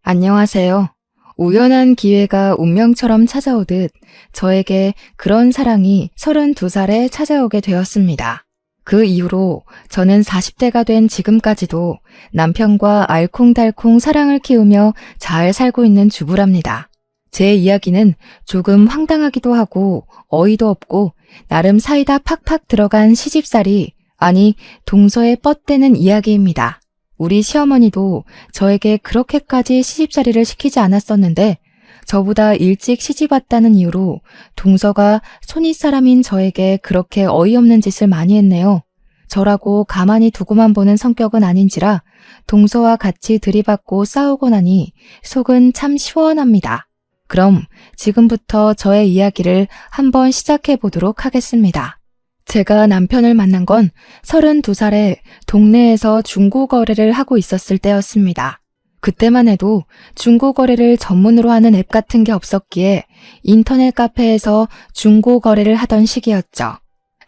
안녕하세요. 우연한 기회가 운명처럼 찾아오듯 저에게 그런 사랑이 32살에 찾아오게 되었습니다. 그 이후로 저는 40대가 된 지금까지도 남편과 알콩달콩 사랑을 키우며 잘 살고 있는 주부랍니다. 제 이야기는 조금 황당하기도 하고 어이도 없고 나름 사이다 팍팍 들어간 시집살이, 아니 동서에 뻗대는 이야기입니다. 우리 시어머니도 저에게 그렇게까지 시집살이를 시키지 않았었는데 저보다 일찍 시집 왔다는 이유로 동서가 손윗사람인 저에게 그렇게 어이없는 짓을 많이 했네요. 저라고 가만히 두고만 보는 성격은 아닌지라 동서와 같이 들이받고 싸우고 나니 속은 참 시원합니다. 그럼 지금부터 저의 이야기를 한번 시작해 보도록 하겠습니다. 제가 남편을 만난 건 32살에 동네에서 중고거래를 하고 있었을 때였습니다. 그때만 해도 중고거래를 전문으로 하는 앱 같은 게 없었기에 인터넷 카페에서 중고거래를 하던 시기였죠.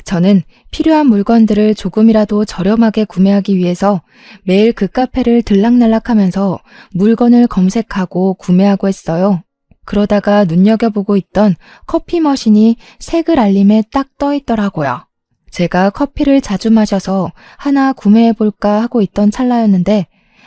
저는 필요한 물건들을 조금이라도 저렴하게 구매하기 위해서 매일 그 카페를 들락날락하면서 물건을 검색하고 구매하고 했어요. 그러다가 눈여겨보고 있던 커피 머신이 색을 알림에 딱 떠 있더라고요. 제가 커피를 자주 마셔서 하나 구매해볼까 하고 있던 찰나였는데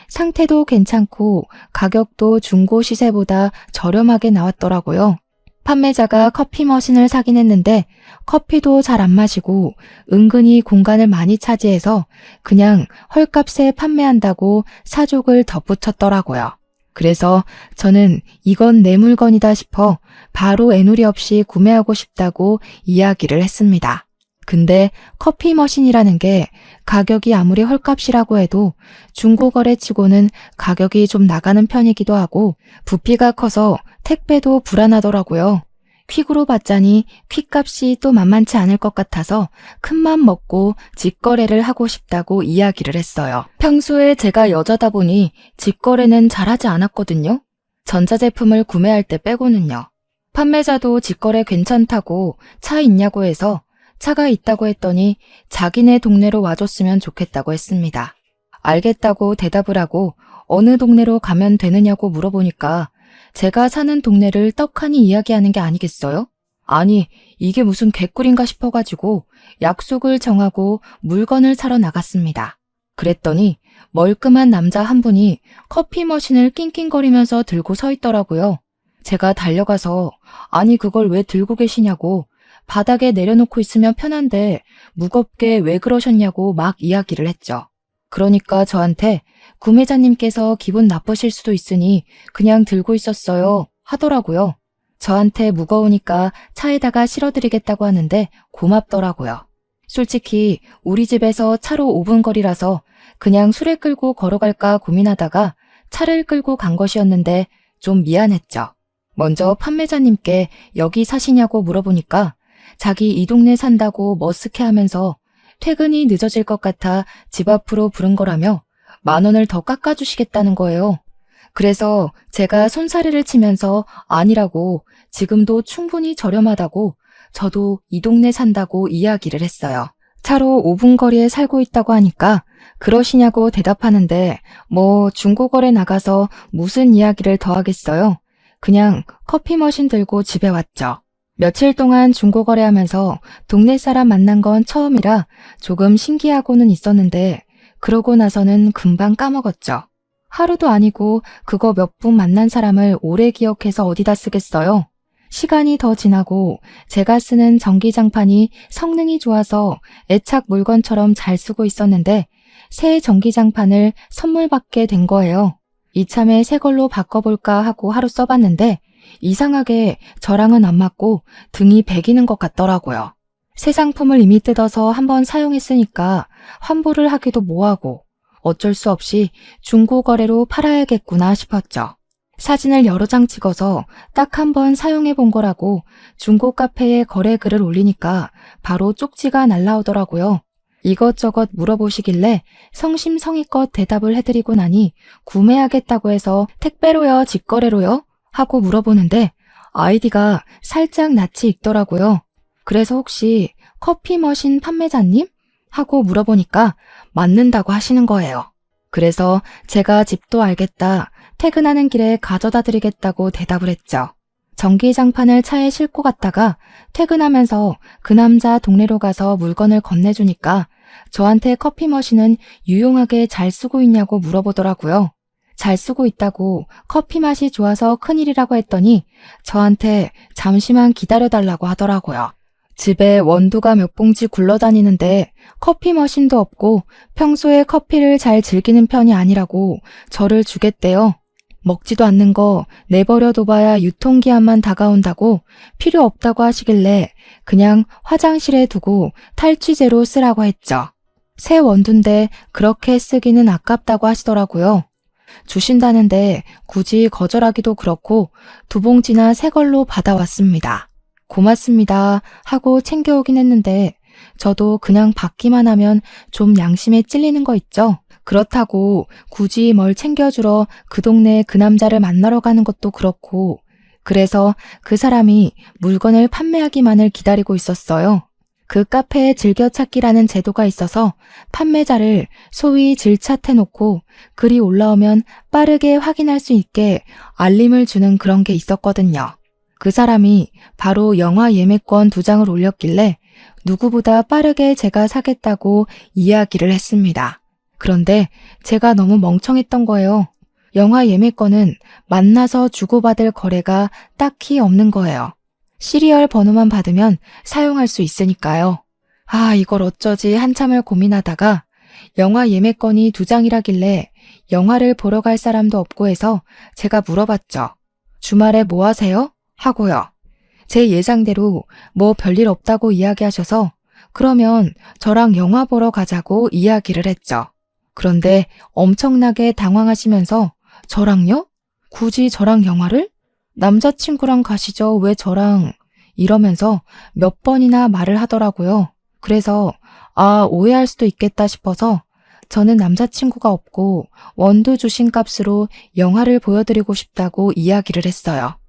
상태도 괜찮고 가격도 중고 시세보다 저렴하게 나왔더라고요. 판매자가 커피 머신을 사긴 했는데 커피도 잘 안 마시고 은근히 공간을 많이 차지해서 그냥 헐값에 판매한다고 사족을 덧붙였더라고요. 그래서 저는 이건 내 물건이다 싶어 바로 애누리 없이 구매하고 싶다고 이야기를 했습니다. 근데 커피 머신이라는 게 가격이 아무리 헐값이라고 해도 중고거래치고는 가격이 좀 나가는 편이기도 하고 부피가 커서 택배도 불안하더라고요. 퀵으로 받자니 퀵값이 또 만만치 않을 것 같아서 큰맘 먹고 직거래를 하고 싶다고 이야기를 했어요. 평소에 제가 여자다 보니 직거래는 잘하지 않았거든요. 전자제품을 구매할 때 빼고는요. 판매자도 직거래 괜찮다고 차 있냐고 해서 차가 있다고 했더니 자기네 동네로 와줬으면 좋겠다고 했습니다. 알겠다고 대답을 하고 어느 동네로 가면 되느냐고 물어보니까 제가 사는 동네를 떡하니 이야기하는 게 아니겠어요? 아니, 이게 무슨 개꿀인가 싶어가지고 약속을 정하고 물건을 사러 나갔습니다. 그랬더니 멀끔한 남자 한 분이 커피 머신을 낑낑거리면서 들고 서 있더라고요. 제가 달려가서 아니 그걸 왜 들고 계시냐고, 바닥에 내려놓고 있으면 편한데 무겁게 왜 그러셨냐고 막 이야기를 했죠. 그러니까 저한테 구매자님께서 기분 나쁘실 수도 있으니 그냥 들고 있었어요 하더라고요. 저한테 무거우니까 차에다가 실어드리겠다고 하는데 고맙더라고요. 솔직히 우리 집에서 차로 5분 거리라서 그냥 수레 끌고 걸어갈까 고민하다가 차를 끌고 간 것이었는데 좀 미안했죠. 먼저 판매자님께 여기 사시냐고 물어보니까 자기 이 동네 산다고 머쓱해하면서 퇴근이 늦어질 것 같아 집 앞으로 부른 거라며 10,000원을 더 깎아주시겠다는 거예요. 그래서 제가 손사래를 치면서 아니라고, 지금도 충분히 저렴하다고, 저도 이 동네 산다고 이야기를 했어요. 차로 5분 거리에 살고 있다고 하니까 그러시냐고 대답하는데 뭐 중고거래 나가서 무슨 이야기를 더 하겠어요. 그냥 커피 머신 들고 집에 왔죠. 며칠 동안 중고거래하면서 동네 사람 만난 건 처음이라 조금 신기하고는 있었는데 그러고 나서는 금방 까먹었죠. 하루도 아니고 그거 몇 분 만난 사람을 오래 기억해서 어디다 쓰겠어요. 시간이 더 지나고 제가 쓰는 전기장판이 성능이 좋아서 애착 물건처럼 잘 쓰고 있었는데 새 전기장판을 선물 받게 된 거예요. 이참에 새 걸로 바꿔볼까 하고 하루 써봤는데 이상하게 저랑은 안 맞고 등이 배기는 것 같더라고요. 새 상품을 이미 뜯어서 한번 사용했으니까 환불을 하기도 뭐하고 어쩔 수 없이 중고거래로 팔아야겠구나 싶었죠. 사진을 여러 장 찍어서 딱 한 번 사용해 본 거라고 중고 카페에 거래 글을 올리니까 바로 쪽지가 날라오더라고요. 이것저것 물어보시길래 성심성의껏 대답을 해드리고 나니 구매하겠다고 해서 택배로요, 직거래로요? 하고 물어보는데 아이디가 살짝 낯이 익더라고요. 그래서 혹시 커피 머신 판매자님? 하고 물어보니까 맞는다고 하시는 거예요. 그래서 제가 집도 알겠다, 퇴근하는 길에 가져다 드리겠다고 대답을 했죠. 전기장판을 차에 싣고 갔다가 퇴근하면서 그 남자 동네로 가서 물건을 건네주니까 저한테 커피 머신은 유용하게 잘 쓰고 있냐고 물어보더라고요. 잘 쓰고 있다고 커피 맛이 좋아서 큰일이라고 했더니 저한테 잠시만 기다려달라고 하더라고요. 집에 원두가 몇 봉지 굴러다니는데 커피 머신도 없고 평소에 커피를 잘 즐기는 편이 아니라고 저를 주겠대요. 먹지도 않는 거 내버려 둬봐야 유통기한만 다가온다고 필요 없다고 하시길래 그냥 화장실에 두고 탈취제로 쓰라고 했죠. 새 원두인데 그렇게 쓰기는 아깝다고 하시더라고요. 주신다는데 굳이 거절하기도 그렇고 2봉지나 새 걸로 받아왔습니다. 고맙습니다 하고 챙겨오긴 했는데 저도 그냥 받기만 하면 좀 양심에 찔리는 거 있죠. 그렇다고 굳이 뭘 챙겨주러 그 동네 그 남자를 만나러 가는 것도 그렇고 그래서 그 사람이 물건을 판매하기만을 기다리고 있었어요. 그 카페에 즐겨찾기라는 제도가 있어서 판매자를 소위 질차해놓고 글이 올라오면 빠르게 확인할 수 있게 알림을 주는 그런 게 있었거든요. 그 사람이 바로 영화 예매권 2장을 올렸길래 누구보다 빠르게 제가 사겠다고 이야기를 했습니다. 그런데 제가 너무 멍청했던 거예요. 영화 예매권은 만나서 주고받을 거래가 딱히 없는 거예요. 시리얼 번호만 받으면 사용할 수 있으니까요. 이걸 어쩌지 한참을 고민하다가 영화 예매권이 2장이라길래 영화를 보러 갈 사람도 없고 해서 제가 물어봤죠. 주말에 뭐 하세요? 하고요. 제 예상대로 뭐 별일 없다고 이야기하셔서 그러면 저랑 영화 보러 가자고 이야기를 했죠. 그런데 엄청나게 당황하시면서 저랑요? 굳이 저랑 영화를? 남자친구랑 가시죠. 왜 저랑? 이러면서 몇 번이나 말을 하더라고요. 그래서 오해할 수도 있겠다 싶어서 저는 남자친구가 없고 원두 주신 값으로 영화를 보여드리고 싶다고 이야기를 했어요.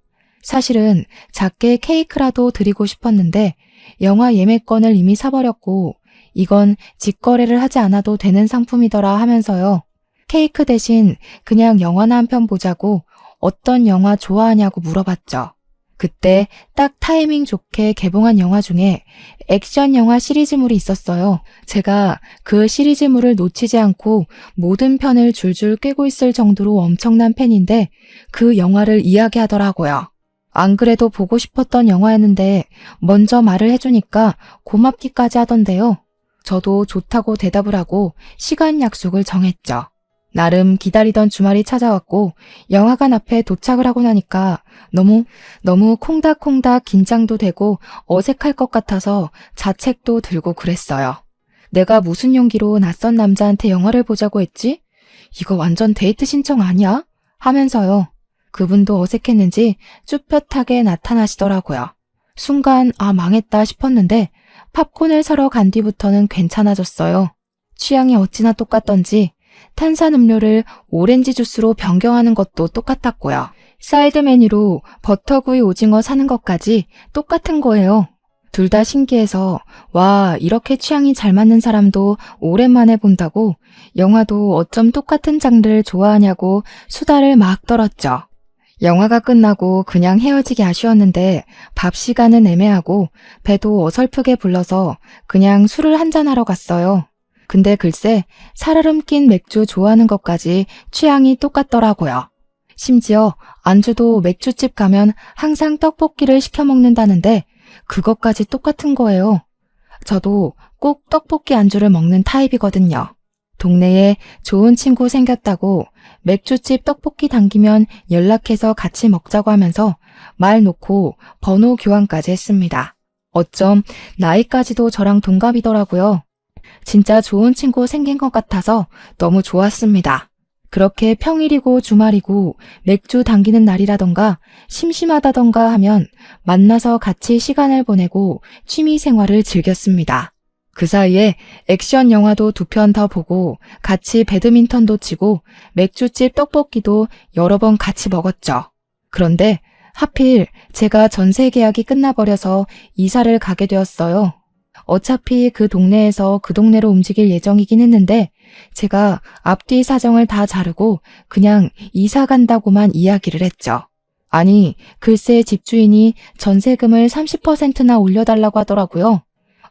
사실은 작게 케이크라도 드리고 싶었는데 영화 예매권을 이미 사버렸고 이건 직거래를 하지 않아도 되는 상품이더라 하면서요. 케이크 대신 그냥 영화나 한 편 보자고 어떤 영화 좋아하냐고 물어봤죠. 그때 딱 타이밍 좋게 개봉한 영화 중에 액션 영화 시리즈물이 있었어요. 제가 그 시리즈물을 놓치지 않고 모든 편을 줄줄 꿰고 있을 정도로 엄청난 팬인데 그 영화를 이야기하더라고요. 안 그래도 보고 싶었던 영화였는데 먼저 말을 해주니까 고맙기까지 하던데요. 저도 좋다고 대답을 하고 시간 약속을 정했죠. 나름 기다리던 주말이 찾아왔고 영화관 앞에 도착을 하고 나니까 너무 콩닥콩닥 긴장도 되고 어색할 것 같아서 자책도 들고 그랬어요. 내가 무슨 용기로 낯선 남자한테 영화를 보자고 했지? 이거 완전 데이트 신청 아니야? 하면서요. 그분도 어색했는지 쭈뼛하게 나타나시더라고요. 순간 망했다 싶었는데 팝콘을 사러 간 뒤부터는 괜찮아졌어요. 취향이 어찌나 똑같던지 탄산음료를 오렌지 주스로 변경하는 것도 똑같았고요. 사이드 메뉴로 버터구이 오징어 사는 것까지 똑같은 거예요. 둘 다 신기해서 와, 이렇게 취향이 잘 맞는 사람도 오랜만에 본다고 영화도 어쩜 똑같은 장르를 좋아하냐고 수다를 막 떨었죠. 영화가 끝나고 그냥 헤어지기 아쉬웠는데 밥 시간은 애매하고 배도 어설프게 불러서 그냥 술을 한잔하러 갔어요. 근데 글쎄 살얼음 낀 맥주 좋아하는 것까지 취향이 똑같더라고요. 심지어 안주도 맥주집 가면 항상 떡볶이를 시켜 먹는다는데 그것까지 똑같은 거예요. 저도 꼭 떡볶이 안주를 먹는 타입이거든요. 동네에 좋은 친구 생겼다고 맥주집 떡볶이 당기면 연락해서 같이 먹자고 하면서 말 놓고 번호 교환까지 했습니다. 어쩜 나이까지도 저랑 동갑이더라고요. 진짜 좋은 친구 생긴 것 같아서 너무 좋았습니다. 그렇게 평일이고 주말이고 맥주 당기는 날이라던가 심심하다던가 하면 만나서 같이 시간을 보내고 취미 생활을 즐겼습니다. 그 사이에 액션 영화도 2편 더 보고 같이 배드민턴도 치고 맥주집 떡볶이도 여러 번 같이 먹었죠. 그런데 하필 제가 전세 계약이 끝나버려서 이사를 가게 되었어요. 어차피 그 동네에서 그 동네로 움직일 예정이긴 했는데 제가 앞뒤 사정을 다 자르고 그냥 이사 간다고만 이야기를 했죠. 아니, 글쎄 집주인이 전세금을 30%나 올려달라고 하더라고요.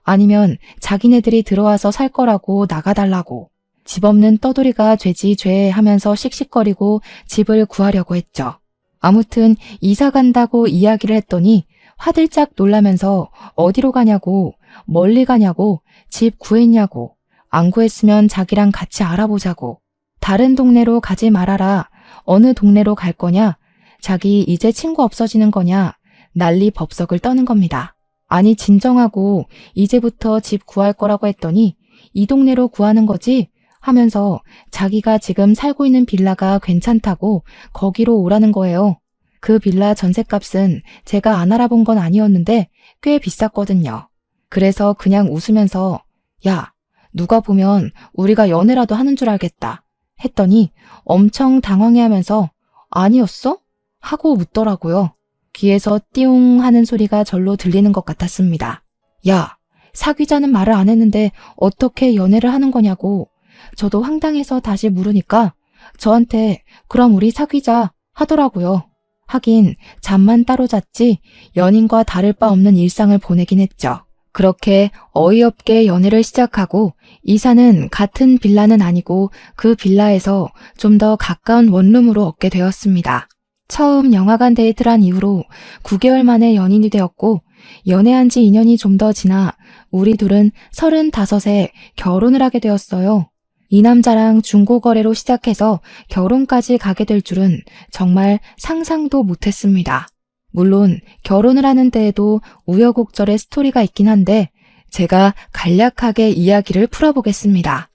아니면 자기네들이 들어와서 살 거라고 나가달라고. 집 없는 떠돌이가 죄지 죄 하면서 씩씩거리고 집을 구하려고 했죠. 아무튼 이사 간다고 이야기를 했더니 화들짝 놀라면서 어디로 가냐고, 멀리 가냐고, 집 구했냐고, 안 구했으면 자기랑 같이 알아보자고, 다른 동네로 가지 말아라, 어느 동네로 갈 거냐, 자기 이제 친구 없어지는 거냐, 난리 법석을 떠는 겁니다. 아니 진정하고 이제부터 집 구할 거라고 했더니 이 동네로 구하는 거지? 하면서 자기가 지금 살고 있는 빌라가 괜찮다고 거기로 오라는 거예요. 그 빌라 전셋값은 제가 안 알아본 건 아니었는데 꽤 비쌌거든요. 그래서 그냥 웃으면서 야, 누가 보면 우리가 연애라도 하는 줄 알겠다 했더니 엄청 당황해하면서 아니었어? 하고 묻더라고요. 귀에서 띠용 하는 소리가 절로 들리는 것 같았습니다. 야, 사귀자는 말을 안 했는데 어떻게 연애를 하는 거냐고. 저도 황당해서 다시 물으니까 저한테 그럼 우리 사귀자 하더라고요. 하긴 잠만 따로 잤지 연인과 다를 바 없는 일상을 보내긴 했죠. 그렇게 어이없게 연애를 시작하고 이사는 같은 빌라는 아니고 그 빌라에서 좀 더 가까운 원룸으로 얻게 되었습니다. 처음 영화관 데이트를 한 이후로 9개월 만에 연인이 되었고 연애한 지 2년이 좀 더 지나 우리 둘은 35에 결혼을 하게 되었어요. 이 남자랑 중고거래로 시작해서 결혼까지 가게 될 줄은 정말 상상도 못했습니다. 물론 결혼을 하는 데에도 우여곡절의 스토리가 있긴 한데 제가 간략하게 이야기를 풀어보겠습니다.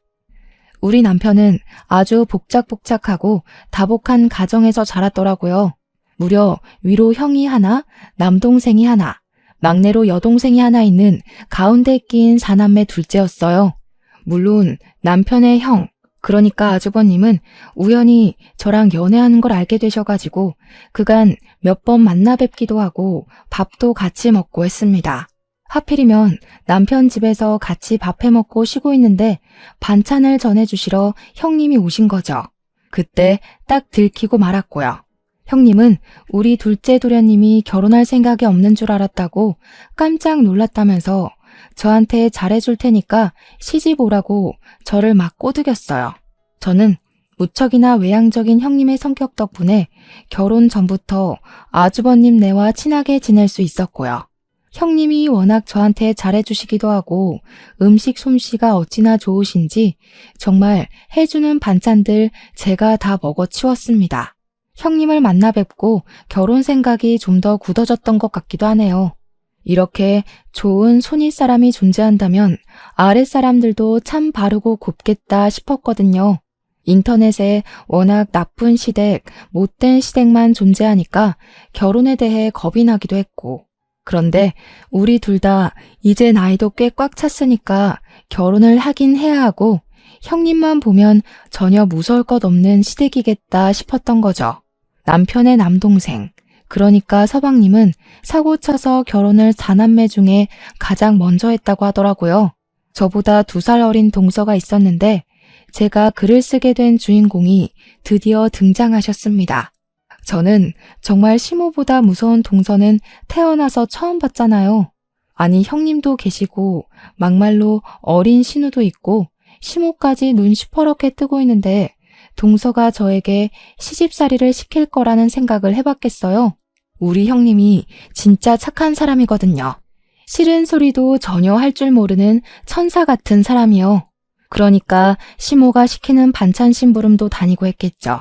우리 남편은 아주 복작복작하고 다복한 가정에서 자랐더라고요. 무려 위로 형이 하나, 남동생이 하나, 막내로 여동생이 하나 있는 가운데 끼인 사남매 둘째였어요. 물론 남편의 형, 그러니까 아주버님은 우연히 저랑 연애하는 걸 알게 되셔가지고 그간 몇 번 만나 뵙기도 하고 밥도 같이 먹고 했습니다. 하필이면 남편 집에서 같이 밥 해먹고 쉬고 있는데 반찬을 전해주시러 형님이 오신 거죠. 그때 딱 들키고 말았고요. 형님은 우리 둘째 도련님이 결혼할 생각이 없는 줄 알았다고 깜짝 놀랐다면서 저한테 잘해줄 테니까 시집 오라고 저를 막 꼬드겼어요. 저는 무척이나 외향적인 형님의 성격 덕분에 결혼 전부터 아주버님네와 친하게 지낼 수 있었고요. 형님이 워낙 저한테 잘해주시기도 하고 음식 솜씨가 어찌나 좋으신지 정말 해주는 반찬들 제가 다 먹어치웠습니다. 형님을 만나 뵙고 결혼 생각이 좀 더 굳어졌던 것 같기도 하네요. 이렇게 좋은 손윗사람이 존재한다면 아랫사람들도 참 바르고 곱겠다 싶었거든요. 인터넷에 워낙 나쁜 시댁, 못된 시댁만 존재하니까 결혼에 대해 겁이 나기도 했고 그런데 우리 둘 다 이제 나이도 꽤 꽉 찼으니까 결혼을 하긴 해야 하고 형님만 보면 전혀 무서울 것 없는 시댁이겠다 싶었던 거죠. 남편의 남동생, 그러니까 서방님은 사고 쳐서 결혼을 4남매 중에 가장 먼저 했다고 하더라고요. 저보다 2살 어린 동서가 있었는데 제가 글을 쓰게 된 주인공이 드디어 등장하셨습니다. 저는 정말 시모보다 무서운 동서는 태어나서 처음 봤잖아요. 아니 형님도 계시고 막말로 어린 신우도 있고 시모까지 눈 시퍼렇게 뜨고 있는데 동서가 저에게 시집살이를 시킬 거라는 생각을 해봤겠어요. 우리 형님이 진짜 착한 사람이거든요. 싫은 소리도 전혀 할 줄 모르는 천사 같은 사람이요. 그러니까 시모가 시키는 반찬 심부름도 다니고 했겠죠.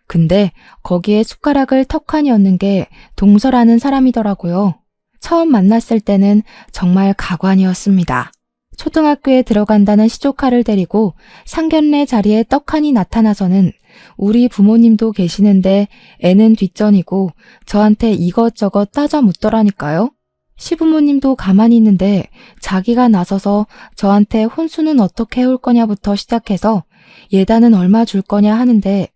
근데 거기에 숟가락을 턱하니 얹는 게 동서라는 사람이더라고요. 처음 만났을 때는 정말 가관이었습니다. 초등학교에 들어간다는 시조카를 데리고 상견례 자리에 떡하니 나타나서는 우리 부모님도 계시는데 애는 뒷전이고 저한테 이것저것 따져 묻더라니까요. 시부모님도 가만히 있는데 자기가 나서서 저한테 혼수는 어떻게 해올 거냐부터 시작해서 예단은 얼마 줄 거냐 하는데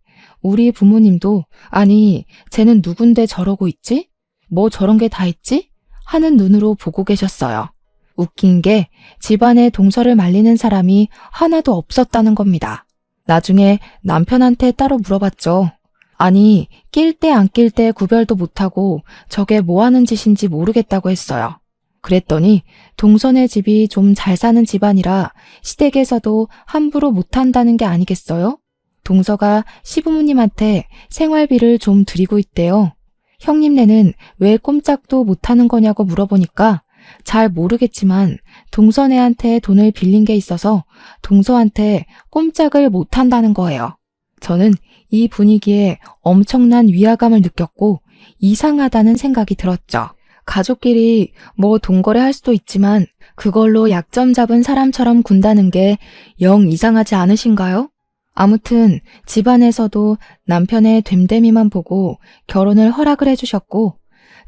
우리 부모님도 아니 쟤는 누군데 저러고 있지? 뭐 저런 게 다 있지? 하는 눈으로 보고 계셨어요. 웃긴 게 집안에 동서를 말리는 사람이 하나도 없었다는 겁니다. 나중에 남편한테 따로 물어봤죠. 아니, 낄 때 안 낄 때 구별도 못하고 저게 뭐 하는 짓인지 모르겠다고 했어요. 그랬더니 동선의 집이 좀 잘 사는 집안이라 시댁에서도 함부로 못한다는 게 아니겠어요? 동서가 시부모님한테 생활비를 좀 드리고 있대요. 형님네는 왜 꼼짝도 못하는 거냐고 물어보니까 잘 모르겠지만 동서네한테 돈을 빌린 게 있어서 동서한테 꼼짝을 못한다는 거예요. 저는 이 분위기에 엄청난 위화감을 느꼈고 이상하다는 생각이 들었죠. 가족끼리 뭐 동거래 할 수도 있지만 그걸로 약점 잡은 사람처럼 군다는 게 영 이상하지 않으신가요? 아무튼 집안에서도 남편의 됨됨이만 보고 결혼을 허락을 해주셨고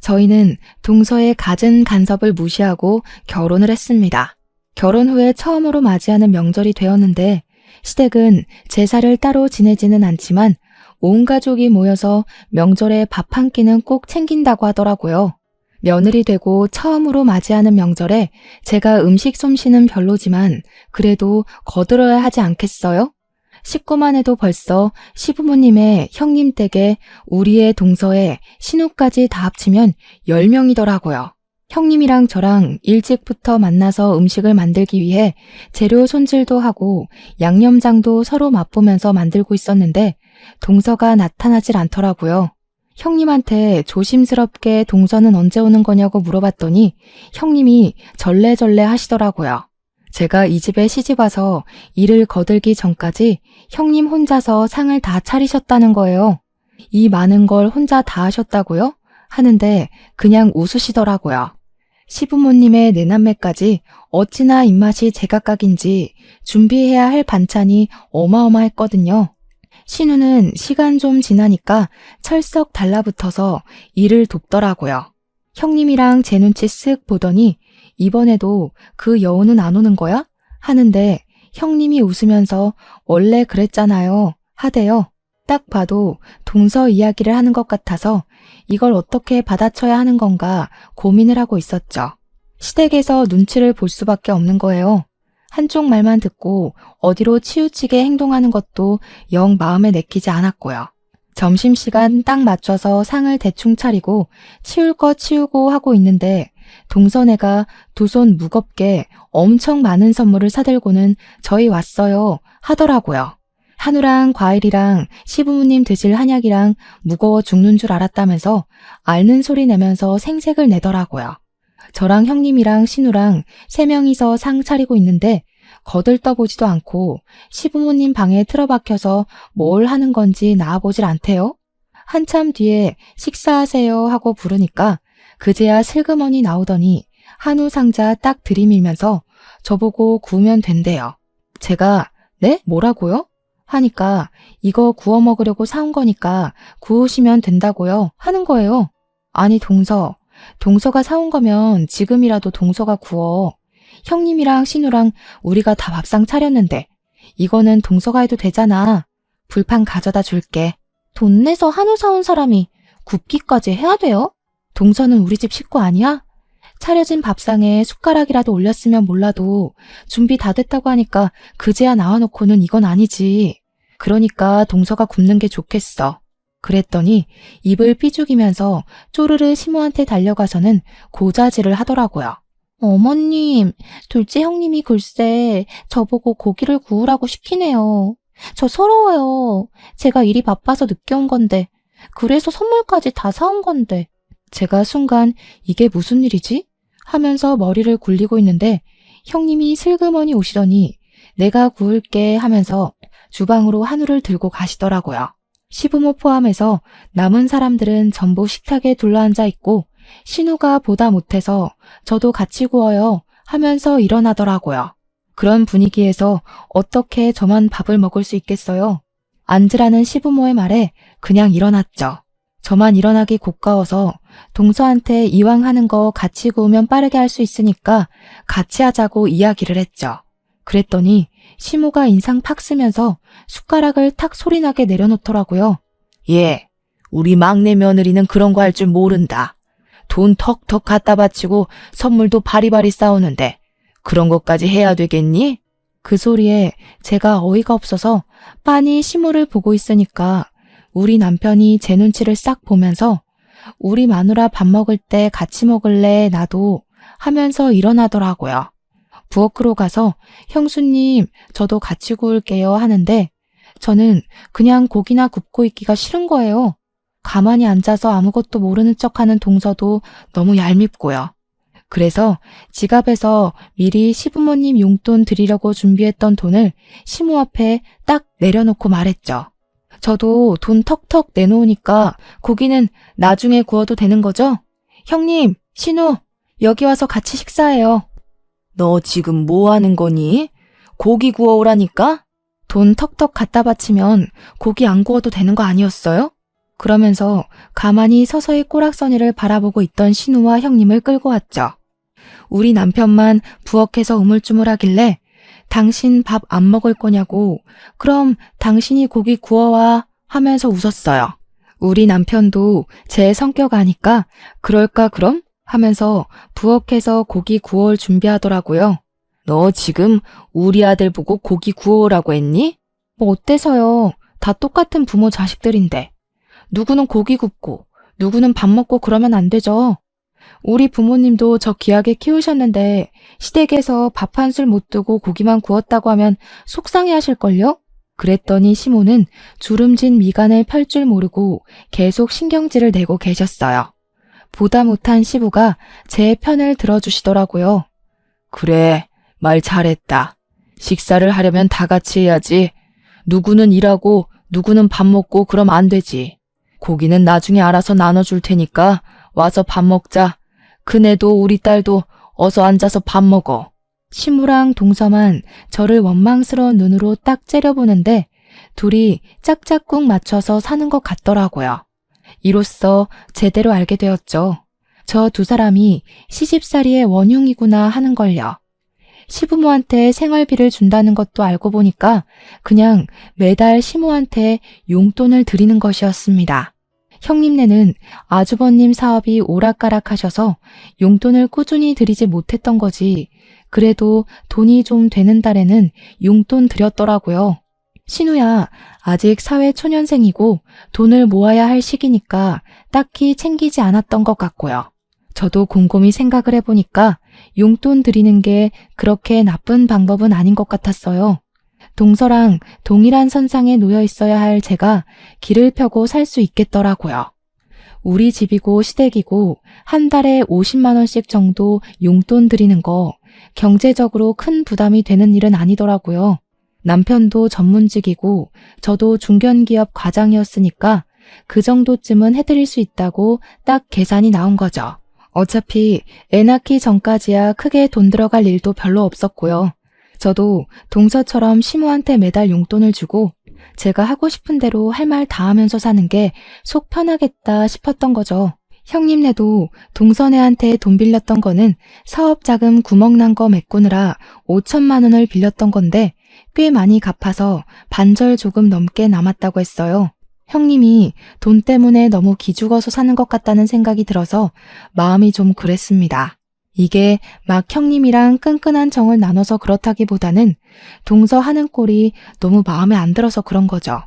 저희는 동서의 갖은 간섭을 무시하고 결혼을 했습니다. 결혼 후에 처음으로 맞이하는 명절이 되었는데 시댁은 제사를 따로 지내지는 않지만 온 가족이 모여서 명절에 밥 한 끼는 꼭 챙긴다고 하더라고요. 며느리 되고 처음으로 맞이하는 명절에 제가 음식 솜씨는 별로지만 그래도 거들어야 하지 않겠어요? 식구만 해도 벌써 시부모님의 형님 댁에 우리의 동서에 신우까지 다 합치면 10명이더라고요. 형님이랑 저랑 일찍부터 만나서 음식을 만들기 위해 재료 손질도 하고 양념장도 서로 맛보면서 만들고 있었는데 동서가 나타나질 않더라고요. 형님한테 조심스럽게 동서는 언제 오는 거냐고 물어봤더니 형님이 절레절레 하시더라고요. 제가 이 집에 시집와서 일을 거들기 전까지 형님 혼자서 상을 다 차리셨다는 거예요. 이 많은 걸 혼자 다 하셨다고요? 하는데 그냥 웃으시더라고요. 시부모님의 내남매까지 어찌나 입맛이 제각각인지 준비해야 할 반찬이 어마어마했거든요. 신우는 시간 좀 지나니까 철썩 달라붙어서 일을 돕더라고요. 형님이랑 제 눈치 쓱 보더니 이번에도 그 여우는 안 오는 거야? 하는데 형님이 웃으면서 원래 그랬잖아요 하대요. 딱 봐도 동서 이야기를 하는 것 같아서 이걸 어떻게 받아쳐야 하는 건가 고민을 하고 있었죠. 시댁에서 눈치를 볼 수밖에 없는 거예요. 한쪽 말만 듣고 어디로 치우치게 행동하는 것도 영 마음에 내키지 않았고요. 점심시간 딱 맞춰서 상을 대충 차리고 치울 거 치우고 하고 있는데 동서네가 두 손 무겁게 엄청 많은 선물을 사들고는 저희 왔어요 하더라고요. 한우랑 과일이랑 시부모님 드실 한약이랑 무거워 죽는 줄 알았다면서 앓는 소리 내면서 생색을 내더라고요. 저랑 형님이랑 신우랑 3명이서 상 차리고 있는데 거들떠보지도 않고 시부모님 방에 틀어박혀서 뭘 하는 건지 나와보질 않대요. 한참 뒤에 식사하세요 하고 부르니까 그제야 슬그머니 나오더니 한우 상자 딱 들이밀면서 저보고 구우면 된대요. 제가 네? 뭐라고요? 하니까 이거 구워 먹으려고 사온 거니까 구우시면 된다고요 하는 거예요. 아니 동서가 사온 거면 지금이라도 동서가 구워. 형님이랑 신우랑 우리가 다 밥상 차렸는데 이거는 동서가 해도 되잖아. 불판 가져다 줄게. 돈 내서 한우 사온 사람이 굽기까지 해야 돼요? 동서는 우리 집 식구 아니야? 차려진 밥상에 숟가락이라도 올렸으면 몰라도 준비 다 됐다고 하니까 그제야 나와놓고는 이건 아니지. 그러니까 동서가 굽는 게 좋겠어. 그랬더니 입을 삐죽이면서 쪼르르 시모한테 달려가서는 고자질을 하더라고요. 어머님, 둘째 형님이 글쎄 저보고 고기를 구우라고 시키네요. 저 서러워요. 제가 일이 바빠서 늦게 온 건데 그래서 선물까지 다 사온 건데. 제가 순간 이게 무슨 일이지? 하면서 머리를 굴리고 있는데 형님이 슬그머니 오시더니 내가 구울게 하면서 주방으로 한우를 들고 가시더라고요. 시부모 포함해서 남은 사람들은 전부 식탁에 둘러앉아 있고 신우가 보다 못해서 저도 같이 구워요 하면서 일어나더라고요. 그런 분위기에서 어떻게 저만 밥을 먹을 수 있겠어요? 앉으라는 시부모의 말에 그냥 일어났죠. 저만 일어나기 고가워서 동서한테 이왕 하는 거 같이 구우면 빠르게 할 수 있으니까 같이 하자고 이야기를 했죠. 그랬더니 시모가 인상 팍 쓰면서 숟가락을 탁 소리나게 내려놓더라고요. 예, 우리 막내 며느리는 그런 거 할 줄 모른다. 돈 턱턱 갖다 바치고 선물도 바리바리 싸우는데 그런 것까지 해야 되겠니? 그 소리에 제가 어이가 없어서 빤히 시무를 보고 있으니까 우리 남편이 제 눈치를 싹 보면서 우리 마누라 밥 먹을 때 같이 먹을래 나도 하면서 일어나더라고요. 부엌으로 가서 형수님 저도 같이 구울게요 하는데 저는 그냥 고기나 굽고 있기가 싫은 거예요. 가만히 앉아서 아무것도 모르는 척하는 동서도 너무 얄밉고요. 그래서 지갑에서 미리 시부모님 용돈 드리려고 준비했던 돈을 시모 앞에 딱 내려놓고 말했죠. 저도 돈 턱턱 내놓으니까 고기는 나중에 구워도 되는 거죠? 형님, 신우, 여기 와서 같이 식사해요. 너 지금 뭐 하는 거니? 고기 구워오라니까? 돈 턱턱 갖다 바치면 고기 안 구워도 되는 거 아니었어요? 그러면서 가만히 서서히 꼬락서니를 바라보고 있던 신우와 형님을 끌고 왔죠. 우리 남편만 부엌에서 우물쭈물하길래 당신 밥 안 먹을 거냐고 그럼 당신이 고기 구워와 하면서 웃었어요. 우리 남편도 제 성격 아니까 그럴까 그럼? 하면서 부엌에서 고기 구워올 준비하더라고요. 너 지금 우리 아들 보고 고기 구워오라고 했니? 뭐 어때서요? 다 똑같은 부모 자식들인데. 누구는 고기 굽고 누구는 밥 먹고 그러면 안 되죠. 우리 부모님도 저 귀하게 키우셨는데 시댁에서 밥 한 술 못 두고 고기만 구웠다고 하면 속상해하실걸요? 그랬더니 시모는 주름진 미간을 펼 줄 모르고 계속 신경질을 내고 계셨어요. 보다 못한 시부가 제 편을 들어주시더라고요. 그래, 말 잘했다. 식사를 하려면 다 같이 해야지. 누구는 일하고 누구는 밥 먹고 그럼 안 되지. 고기는 나중에 알아서 나눠줄 테니까 와서 밥 먹자. 그네도 우리 딸도 어서 앉아서 밥 먹어. 시무랑 동서만 저를 원망스러운 눈으로 딱 째려보는데 둘이 짝짝꿍 맞춰서 사는 것 같더라고요. 이로써 제대로 알게 되었죠. 저 두 사람이 시집살이의 원흉이구나 하는 걸요. 시부모한테 생활비를 준다는 것도 알고 보니까 그냥 매달 시모한테 용돈을 드리는 것이었습니다. 형님네는 아주버님 사업이 오락가락하셔서 용돈을 꾸준히 드리지 못했던 거지. 그래도 돈이 좀 되는 달에는 용돈 드렸더라고요. 신우야, 아직 사회초년생이고 돈을 모아야 할 시기니까 딱히 챙기지 않았던 것 같고요. 저도 곰곰이 생각을 해보니까 용돈 드리는 게 그렇게 나쁜 방법은 아닌 것 같았어요. 동서랑 동일한 선상에 놓여 있어야 할 제가 길을 펴고 살 수 있겠더라고요. 우리 집이고 시댁이고 한 달에 50만 원씩 정도 용돈 드리는 거 경제적으로 큰 부담이 되는 일은 아니더라고요. 남편도 전문직이고 저도 중견기업 과장이었으니까 그 정도쯤은 해드릴 수 있다고 딱 계산이 나온 거죠. 어차피 애 낳기 전까지야 크게 돈 들어갈 일도 별로 없었고요. 저도 동서처럼 시모한테 매달 용돈을 주고 제가 하고 싶은 대로 할 말 다 하면서 사는 게 속 편하겠다 싶었던 거죠. 형님네도 동서네한테 돈 빌렸던 거는 사업자금 구멍난 거 메꾸느라 5천만 원을 빌렸던 건데 꽤 많이 갚아서 반절 조금 넘게 남았다고 했어요. 형님이 돈 때문에 너무 기죽어서 사는 것 같다는 생각이 들어서 마음이 좀 그랬습니다. 이게 막 형님이랑 끈끈한 정을 나눠서 그렇다기보다는 동서 하는 꼴이 너무 마음에 안 들어서 그런 거죠.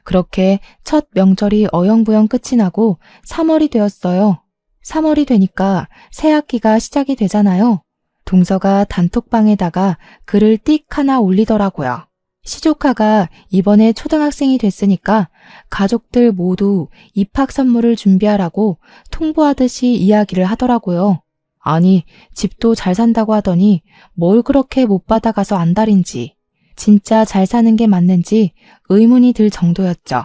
그렇게 첫 명절이 어영부영 끝이 나고 3월이 되었어요. 3월이 되니까 새 학기가 시작이 되잖아요. 동서가 단톡방에다가 글을 띡 하나 올리더라고요. 시조카가 이번에 초등학생이 됐으니까 가족들 모두 입학 선물을 준비하라고 통보하듯이 이야기를 하더라고요. 아니, 집도 잘 산다고 하더니 뭘 그렇게 못 받아가서 안달인지, 진짜 잘 사는 게 맞는지 의문이 들 정도였죠.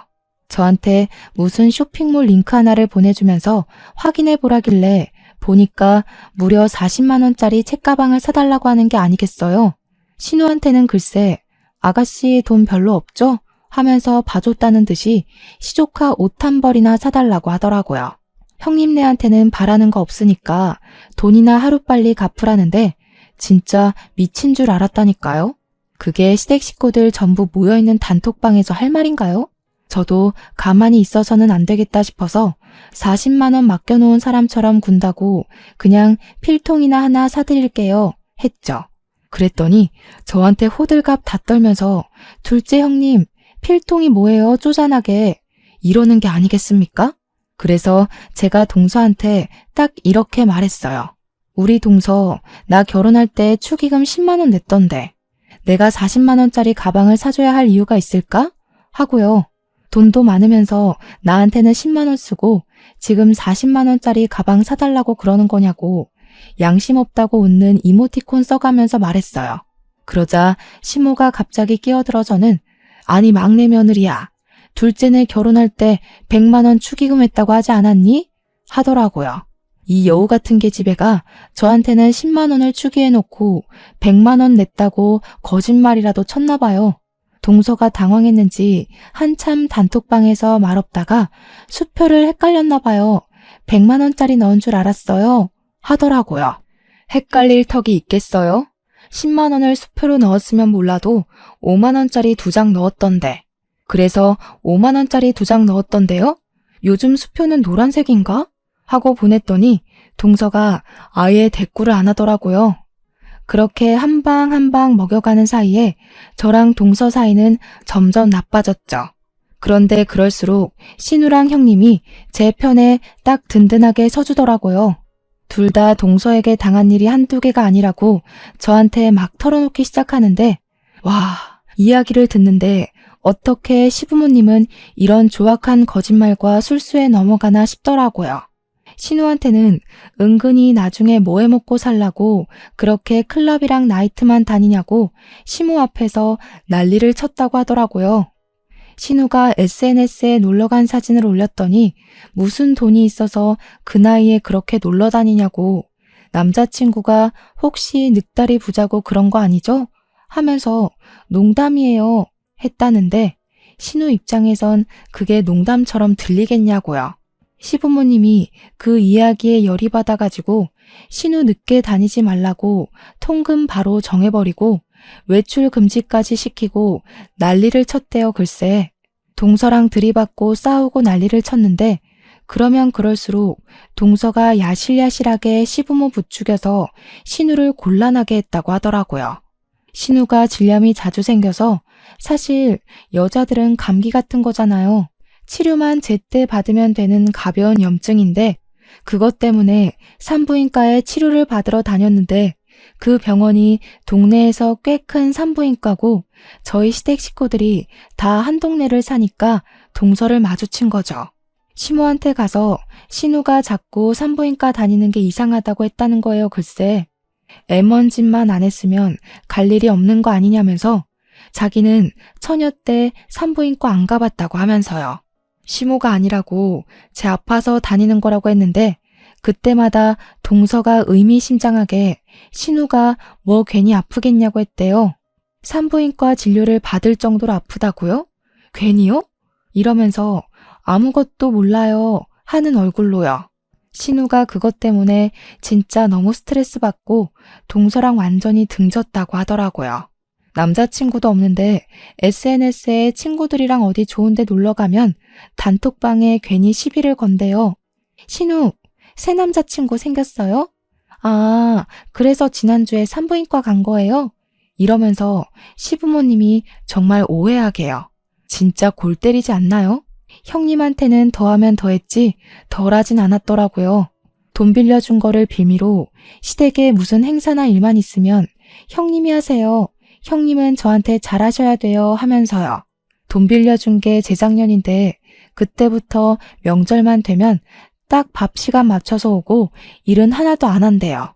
저한테 무슨 쇼핑몰 링크 하나를 보내주면서 확인해 보라길래 보니까 무려 40만 원짜리 책가방을 사달라고 하는 게 아니겠어요? 신우한테는 글쎄 아가씨 돈 별로 없죠? 하면서 봐줬다는 듯이 시조카 옷 한 벌이나 사달라고 하더라고요. 형님네한테는 바라는 거 없으니까 돈이나 하루빨리 갚으라는데 진짜 미친 줄 알았다니까요. 그게 시댁 식구들 전부 모여있는 단톡방에서 할 말인가요? 저도 가만히 있어서는 안 되겠다 싶어서 40만 원 맡겨놓은 사람처럼 군다고 그냥 필통이나 하나 사드릴게요 했죠. 그랬더니 저한테 호들갑 다 떨면서 둘째 형님, 필통이 뭐예요? 쪼잔하게. 이러는 게 아니겠습니까? 그래서 제가 동서한테 딱 이렇게 말했어요. 우리 동서, 나 결혼할 때 축의금 10만 원 냈던데 내가 40만 원짜리 가방을 사줘야 할 이유가 있을까? 하고요. 돈도 많으면서 나한테는 10만 원 쓰고 지금 40만 원짜리 가방 사달라고 그러는 거냐고 양심 없다고 웃는 이모티콘 써가면서 말했어요. 그러자 시모가 갑자기 끼어들어서는 아니 막내 며느리야. 둘째네 결혼할 때 100만 원 축의금 했다고 하지 않았니? 하더라고요. 이 여우 같은 계집애가 저한테는 10만 원을 축의해놓고 100만 원 냈다고 거짓말이라도 쳤나 봐요. 동서가 당황했는지 한참 단톡방에서 말없다가 수표를 헷갈렸나 봐요. 100만 원짜리 넣은 줄 알았어요. 하더라고요. 헷갈릴 턱이 있겠어요? 10만 원을 수표로 넣었으면 몰라도 5만 원짜리 2장 넣었던데. 그래서 5만 원짜리 2장 넣었던데요? 요즘 수표는 노란색인가? 하고 보냈더니 동서가 아예 대꾸를 안 하더라고요. 그렇게 한 방 한 방 먹여가는 사이에 저랑 동서 사이는 점점 나빠졌죠. 그런데 그럴수록 신우랑 형님이 제 편에 딱 든든하게 서주더라고요. 둘 다 동서에게 당한 일이 한두 개가 아니라고 저한테 막 털어놓기 시작하는데 와, 이야기를 듣는데 어떻게 시부모님은 이런 조악한 거짓말과 술수에 넘어가나 싶더라고요. 신우한테는 은근히 나중에 뭐 해먹고 살라고 그렇게 클럽이랑 나이트만 다니냐고 시모 앞에서 난리를 쳤다고 하더라고요. 신우가 SNS에 놀러간 사진을 올렸더니 무슨 돈이 있어서 그 나이에 그렇게 놀러 다니냐고 남자친구가 혹시 늑다리 부자고 그런 거 아니죠? 하면서 농담이에요 했다는데 신우 입장에선 그게 농담처럼 들리겠냐고요. 시부모님이 그 이야기에 열이 받아가지고 신우 늦게 다니지 말라고 통금 바로 정해버리고 외출 금지까지 시키고 난리를 쳤대요. 글쎄. 동서랑 들이받고 싸우고 난리를 쳤는데 그러면 그럴수록 동서가 야실야실하게 시부모 부추겨서 신우를 곤란하게 했다고 하더라고요. 신우가 질염이 자주 생겨서 사실 여자들은 감기 같은 거잖아요. 치료만 제때 받으면 되는 가벼운 염증인데 그것 때문에 산부인과에 치료를 받으러 다녔는데 그 병원이 동네에서 꽤 큰 산부인과고 저희 시댁 식구들이 다 한 동네를 사니까 동서를 마주친 거죠. 시모한테 가서 신우가 자꾸 산부인과 다니는 게 이상하다고 했다는 거예요. 글쎄. 애먼 짓만 안 했으면 갈 일이 없는 거 아니냐면서 자기는 처녀 때 산부인과 안 가봤다고 하면서요. 시모가 아니라고 제 아파서 다니는 거라고 했는데 그때마다 동서가 의미심장하게 신우가 뭐 괜히 아프겠냐고 했대요. 산부인과 진료를 받을 정도로 아프다고요? 괜히요? 이러면서 아무것도 몰라요 하는 얼굴로요. 신우가 그것 때문에 진짜 너무 스트레스 받고 동서랑 완전히 등졌다고 하더라고요. 남자친구도 없는데 SNS에 친구들이랑 어디 좋은데 놀러가면 단톡방에 괜히 시비를 건대요. 신우, 새 남자친구 생겼어요? 아, 그래서 지난주에 산부인과 간 거예요? 이러면서 시부모님이 정말 오해하게요. 진짜 골 때리지 않나요? 형님한테는 더하면 더했지 덜하진 않았더라고요. 돈 빌려준 거를 빌미로 시댁에 무슨 행사나 일만 있으면 형님이 하세요. 형님은 저한테 잘하셔야 돼요 하면서요. 돈 빌려준 게 재작년인데 그때부터 명절만 되면 딱 밥 시간 맞춰서 오고 일은 하나도 안 한대요.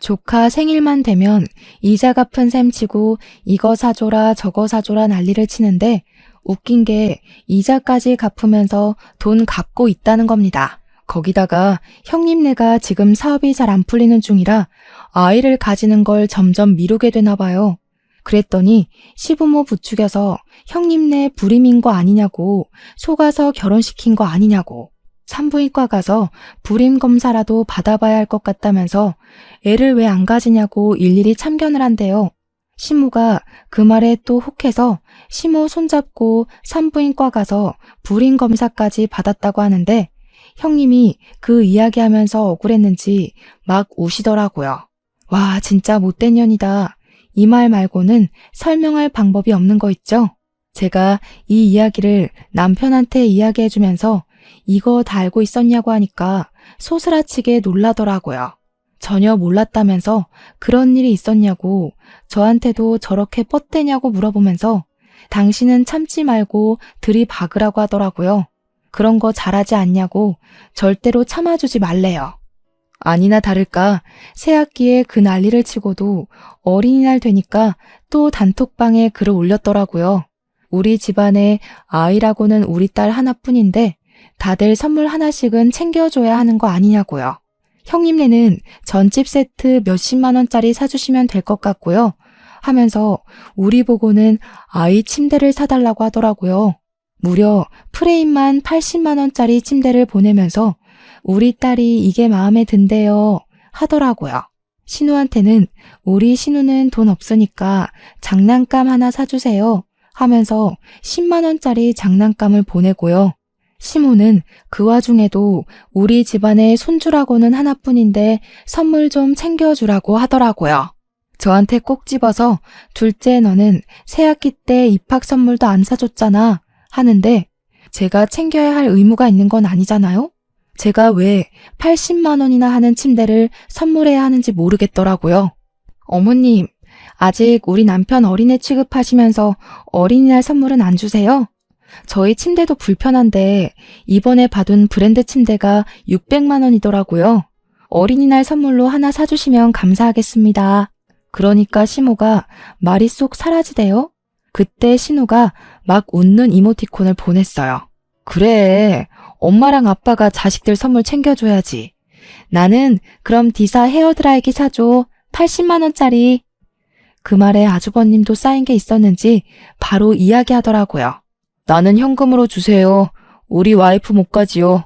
조카 생일만 되면 이자 갚은 셈 치고 이거 사줘라 저거 사줘라 난리를 치는데 웃긴 게 이자까지 갚으면서 돈 갚고 있다는 겁니다. 거기다가 형님네가 지금 사업이 잘 안 풀리는 중이라 아이를 가지는 걸 점점 미루게 되나 봐요. 그랬더니 시부모 부추겨서 형님네 불임인 거 아니냐고 속아서 결혼시킨 거 아니냐고 산부인과 가서 불임 검사라도 받아봐야 할 것 같다면서 애를 왜 안 가지냐고 일일이 참견을 한대요. 시모가 그 말에 또 혹해서 시모 손잡고 산부인과 가서 불임 검사까지 받았다고 하는데 형님이 그 이야기하면서 억울했는지 막 우시더라고요. 와, 진짜 못된 년이다. 이 말 말고는 설명할 방법이 없는 거 있죠? 제가 이 이야기를 남편한테 이야기해주면서 이거 다 알고 있었냐고 하니까 소스라치게 놀라더라고요. 전혀 몰랐다면서 그런 일이 있었냐고 저한테도 저렇게 뻗대냐고 물어보면서 당신은 참지 말고 들이박으라고 하더라고요. 그런 거 잘하지 않냐고 절대로 참아주지 말래요. 아니나 다를까 새학기에 그 난리를 치고도 어린이날 되니까 또 단톡방에 글을 올렸더라고요. 우리 집안에 아이라고는 우리 딸 하나뿐인데 다들 선물 하나씩은 챙겨줘야 하는 거 아니냐고요. 형님네는 전집 세트 몇십만 원짜리 사주시면 될 것 같고요. 하면서 우리 보고는 아이 침대를 사달라고 하더라고요. 무려 프레임만 80만 원짜리 침대를 보내면서 우리 딸이 이게 마음에 든대요 하더라고요. 신우한테는 우리 신우는 돈 없으니까 장난감 하나 사주세요 하면서 10만 원짜리 장난감을 보내고요. 시모는 그 와중에도 우리 집안의 손주라고는 하나뿐인데 선물 좀 챙겨주라고 하더라고요. 저한테 꼭 집어서 둘째 너는 새학기 때 입학 선물도 안 사줬잖아 하는데 제가 챙겨야 할 의무가 있는 건 아니잖아요? 제가 왜 80만 원이나 하는 침대를 선물해야 하는지 모르겠더라고요. 어머님, 아직 우리 남편 어린애 취급하시면서 어린이날 선물은 안 주세요? 저희 침대도 불편한데 이번에 받은 브랜드 침대가 600만 원이더라고요. 어린이날 선물로 하나 사주시면 감사하겠습니다. 그러니까 시모가 말이 쏙 사라지대요. 그때 신우가 막 웃는 이모티콘을 보냈어요. 그래, 엄마랑 아빠가 자식들 선물 챙겨줘야지. 나는 그럼 디사 헤어드라이기 사줘. 80만 원짜리. 그 말에 아주버님도 쌓인 게 있었는지 바로 이야기하더라고요. 나는 현금으로 주세요. 우리 와이프 못 가지요.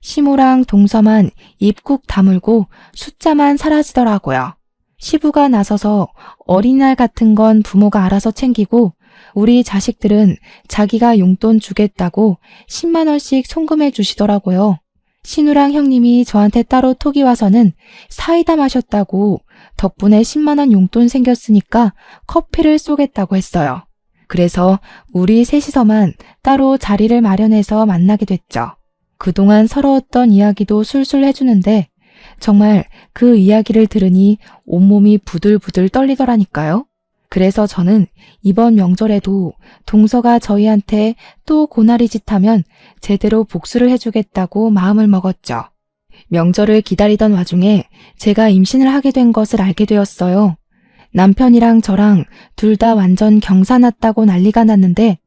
시모랑 동서만 입 꾹 다물고 숫자만 사라지더라고요. 시부가 나서서 어린이날 같은 건 부모가 알아서 챙기고 우리 자식들은 자기가 용돈 주겠다고 10만 원씩 송금해 주시더라고요. 신우랑 형님이 저한테 따로 톡이 와서는 사이다 마셨다고 덕분에 10만 원 용돈 생겼으니까 커피를 쏘겠다고 했어요. 그래서 우리 셋이서만 따로 자리를 마련해서 만나게 됐죠. 그동안 서러웠던 이야기도 술술 해주는데 정말 그 이야기를 들으니 온몸이 부들부들 떨리더라니까요. 그래서 저는 이번 명절에도 동서가 저희한테 또 고나리 짓하면 제대로 복수를 해주겠다고 마음을 먹었죠. 명절을 기다리던 와중에 제가 임신을 하게 된 것을 알게 되었어요. 남편이랑 저랑 둘 다 완전 경사 났다고 난리가 났는데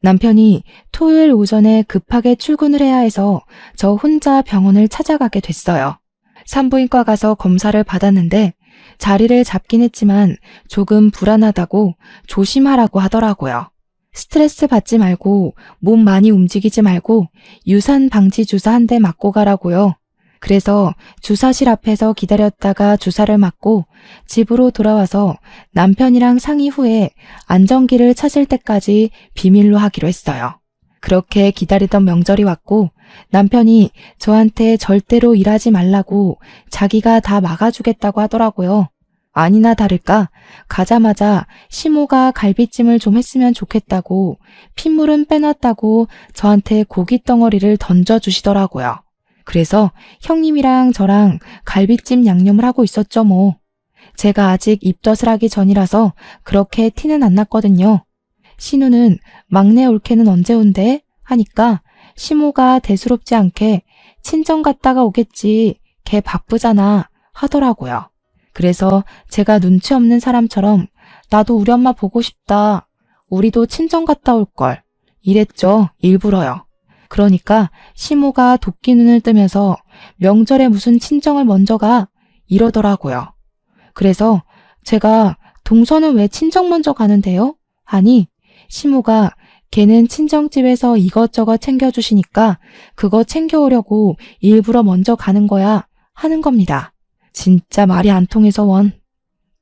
남편이 토요일 오전에 급하게 출근을 해야 해서 저 혼자 병원을 찾아가게 됐어요. 산부인과 가서 검사를 받았는데 자리를 잡긴 했지만 조금 불안하다고 조심하라고 하더라고요. 스트레스 받지 말고 몸 많이 움직이지 말고 유산 방지 주사 한 대 맞고 가라고요. 그래서 주사실 앞에서 기다렸다가 주사를 맞고 집으로 돌아와서 남편이랑 상의 후에 안정기를 찾을 때까지 비밀로 하기로 했어요. 그렇게 기다리던 명절이 왔고 남편이 저한테 절대로 일하지 말라고 자기가 다 막아주겠다고 하더라고요. 아니나 다를까 가자마자 시모가 갈비찜을 좀 했으면 좋겠다고 핏물은 빼놨다고 저한테 고기 덩어리를 던져주시더라고요. 그래서 형님이랑 저랑 갈비찜 양념을 하고 있었죠 뭐. 제가 아직 입덧을 하기 전이라서 그렇게 티는 안 났거든요. 신우는 막내 올케는 언제 온대? 하니까 시모가 대수롭지 않게 친정 갔다가 오겠지. 걔 바쁘잖아 하더라고요. 그래서 제가 눈치 없는 사람처럼 나도 우리 엄마 보고 싶다. 우리도 친정 갔다 올걸. 이랬죠. 일부러요. 그러니까 시모가 도끼 눈을 뜨면서 명절에 무슨 친정을 먼저 가? 이러더라고요. 그래서 제가 동서는 왜 친정 먼저 가는데요? 하니 시모가 걔는 친정집에서 이것저것 챙겨주시니까 그거 챙겨오려고 일부러 먼저 가는 거야 하는 겁니다. 진짜 말이 안 통해서 원.